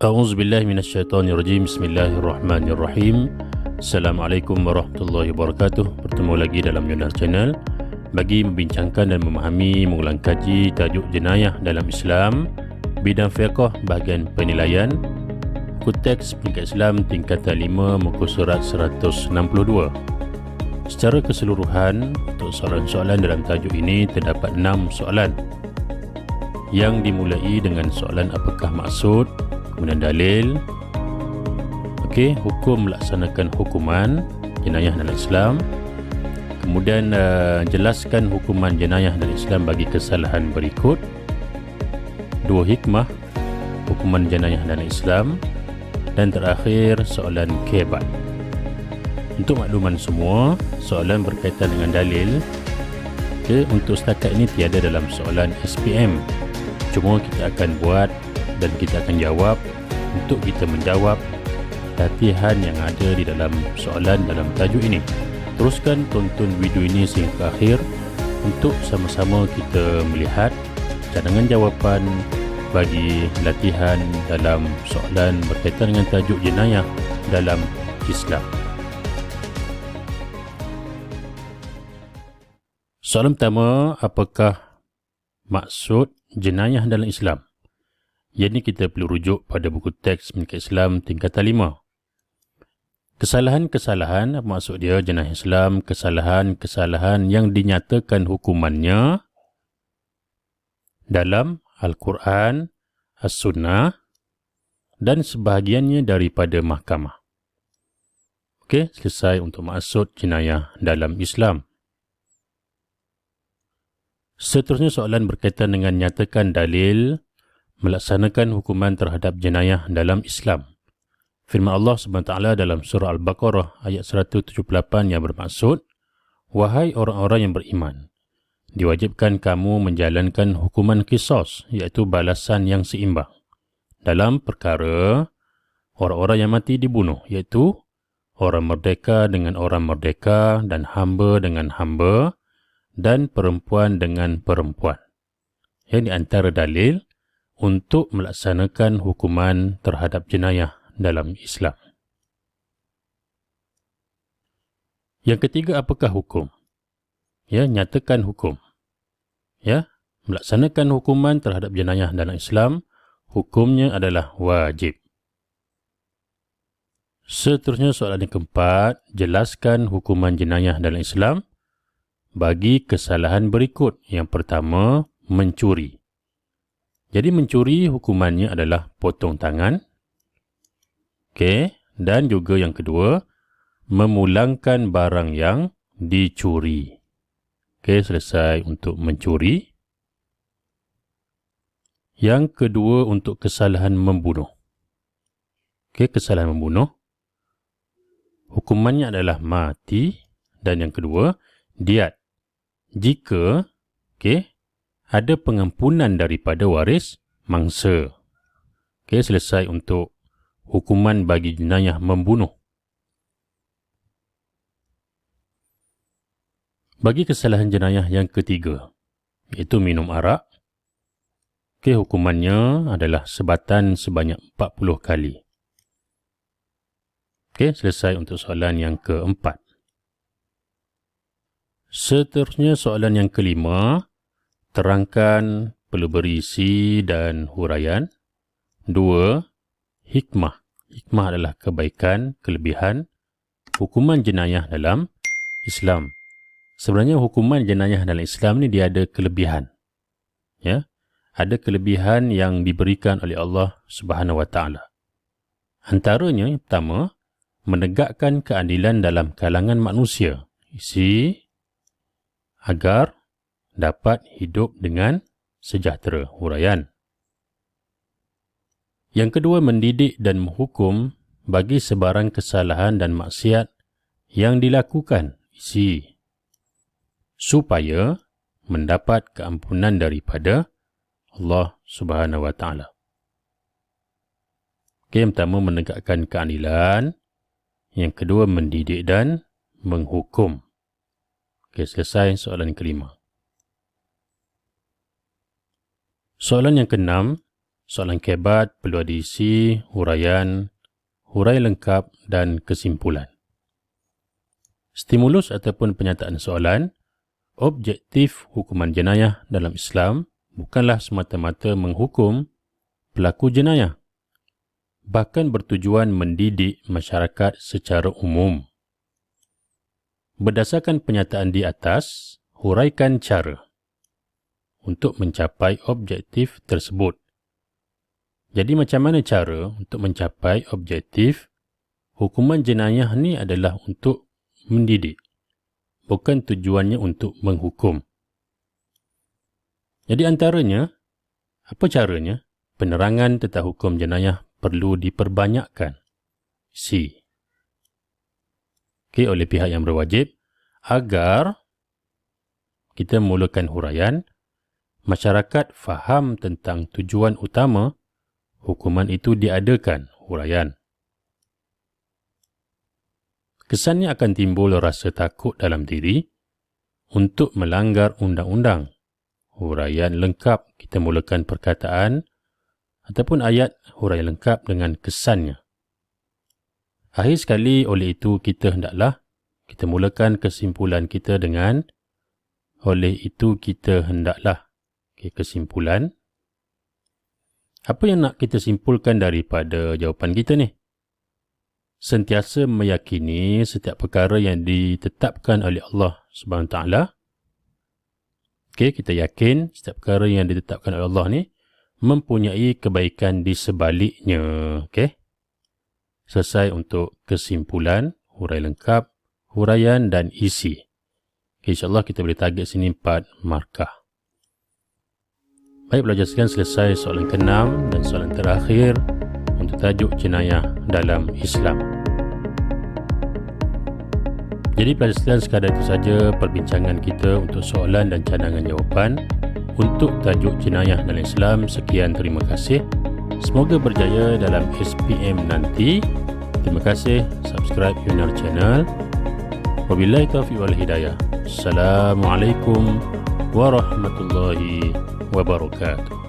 A'udzubillahi minasyaitonirrajim. Bismillahirrahmanirrahim. Assalamualaikum warahmatullahi wabarakatuh. Bertemu lagi dalam Yunar Channel bagi membincangkan dan memahami mengulang kaji tajuk jenayah dalam Islam, bidang fiqh bahagian penilaian, buku teks peringkat Islam tingkatan 5 muka surat 162. Secara keseluruhan untuk soalan-soalan dalam tajuk ini terdapat 6 soalan yang dimulai dengan soalan apakah maksud, kemudian dalil, hukum melaksanakan hukuman jenayah dalam Islam, kemudian jelaskan hukuman jenayah dalam Islam bagi kesalahan berikut, 2 hikmah hukuman jenayah dalam Islam, dan terakhir soalan kebat. Untuk makluman semua, soalan berkaitan dengan dalil untuk setakat ini tiada dalam soalan SPM. Cuma kita akan buat dan kita akan jawab. Untuk kita menjawab latihan yang ada di dalam soalan dalam tajuk ini, teruskan tonton video ini sehingga ke akhir untuk sama-sama kita melihat cadangan jawapan bagi latihan dalam soalan berkaitan dengan tajuk jenayah dalam Islam. Soalan pertama, apakah maksud jenayah dalam Islam? Yang ini kita perlu rujuk pada buku teks peringkat Islam tingkatan 5. Kesalahan-kesalahan, apa maksud dia jenayah Islam? Kesalahan-kesalahan yang dinyatakan hukumannya dalam Al-Quran, As-Sunnah dan sebahagiannya daripada mahkamah. Selesai untuk maksud jenayah dalam Islam. Seterusnya soalan berkaitan dengan nyatakan dalil melaksanakan hukuman terhadap jenayah dalam Islam. Firman Allah SWT dalam surah Al-Baqarah ayat 178 yang bermaksud, wahai orang-orang yang beriman, diwajibkan kamu menjalankan hukuman qisas, iaitu balasan yang seimbang, dalam perkara orang-orang yang mati dibunuh, iaitu orang merdeka dengan orang merdeka, dan hamba dengan hamba, dan perempuan dengan perempuan. Yang di antara dalil untuk melaksanakan hukuman terhadap jenayah dalam Islam. Yang ketiga, apakah hukum? Nyatakan hukum. Melaksanakan hukuman terhadap jenayah dalam Islam, hukumnya adalah wajib. Seterusnya soalan yang keempat, jelaskan hukuman jenayah dalam Islam bagi kesalahan berikut. Yang pertama, mencuri. Jadi mencuri hukumannya adalah potong tangan. Dan juga yang kedua, memulangkan barang yang dicuri. Selesai untuk mencuri. Yang kedua untuk kesalahan membunuh. Kesalahan membunuh, hukumannya adalah mati. Dan yang kedua, diat. Jika ada pengampunan daripada waris mangsa. Selesai untuk hukuman bagi jenayah membunuh. Bagi kesalahan jenayah yang ketiga, iaitu minum arak, hukumannya adalah sebatan sebanyak 40 kali. Selesai untuk soalan yang keempat. Seterusnya soalan yang kelima, terangkan peleburi isi dan huraian. 2. Hikmah. Hikmah adalah kebaikan, kelebihan hukuman jenayah dalam Islam. Sebenarnya hukuman jenayah dalam Islam ni dia ada kelebihan. Ada kelebihan yang diberikan oleh Allah Subhanahu Wa Taala. Antaranya yang pertama, menegakkan keadilan dalam kalangan manusia. Isi agar dapat hidup dengan sejahtera, huraian. Yang kedua, mendidik dan menghukum bagi sebarang kesalahan dan maksiat yang dilakukan, isi supaya mendapat keampunan daripada Allah Subhanahu Wa Taala. Yang pertama, menegakkan keadilan. Yang kedua, mendidik dan menghukum. Selesai soalan kelima. Soalan yang keenam, Soalan kebat perlu diisi huraian, hurai lengkap dan kesimpulan. Stimulus ataupun penyataan soalan, objektif hukuman jenayah dalam Islam bukanlah semata-mata menghukum pelaku jenayah, bahkan bertujuan mendidik masyarakat secara umum. Berdasarkan penyataan di atas, huraikan cara untuk mencapai objektif tersebut. Jadi macam mana cara untuk mencapai objektif? Hukuman jenayah ni adalah untuk mendidik, bukan tujuannya untuk menghukum. Jadi antaranya, apa caranya? Penerangan tentang hukum jenayah perlu diperbanyakkan. C. Oleh pihak yang berwajib agar kita mulakan huraian, masyarakat faham tentang tujuan utama hukuman itu diadakan, huraian. Kesannya akan timbul rasa takut dalam diri untuk melanggar undang-undang. Huraian lengkap, kita mulakan perkataan ataupun ayat huraian lengkap dengan kesannya. Akhir sekali, oleh itu kita hendaklah kita mulakan kesimpulan kita dengan oleh itu kita hendaklah. Kesimpulan. Apa yang nak kita simpulkan daripada jawapan kita ni? Sentiasa meyakini setiap perkara yang ditetapkan oleh Allah SWT. Kita yakin setiap perkara yang ditetapkan oleh Allah ni mempunyai kebaikan di sebaliknya. Selesai untuk kesimpulan, hurai lengkap, huraian dan isi. InsyaAllah kita boleh target sini 4 markah. Baik, belajar sekalian, selesai soalan ke-6 dan soalan terakhir untuk tajuk jenayah dalam Islam. Jadi pelajar sekalian, sekadar itu saja perbincangan kita untuk soalan dan cadangan jawapan untuk tajuk jenayah dalam Islam. Sekian, terima kasih. Semoga berjaya dalam SPM nanti. Terima kasih. Subscribe Yunar Channel. Wabillahi taufiq wal hidayah. Assalamualaikum warahmatullahi wabarakatuh.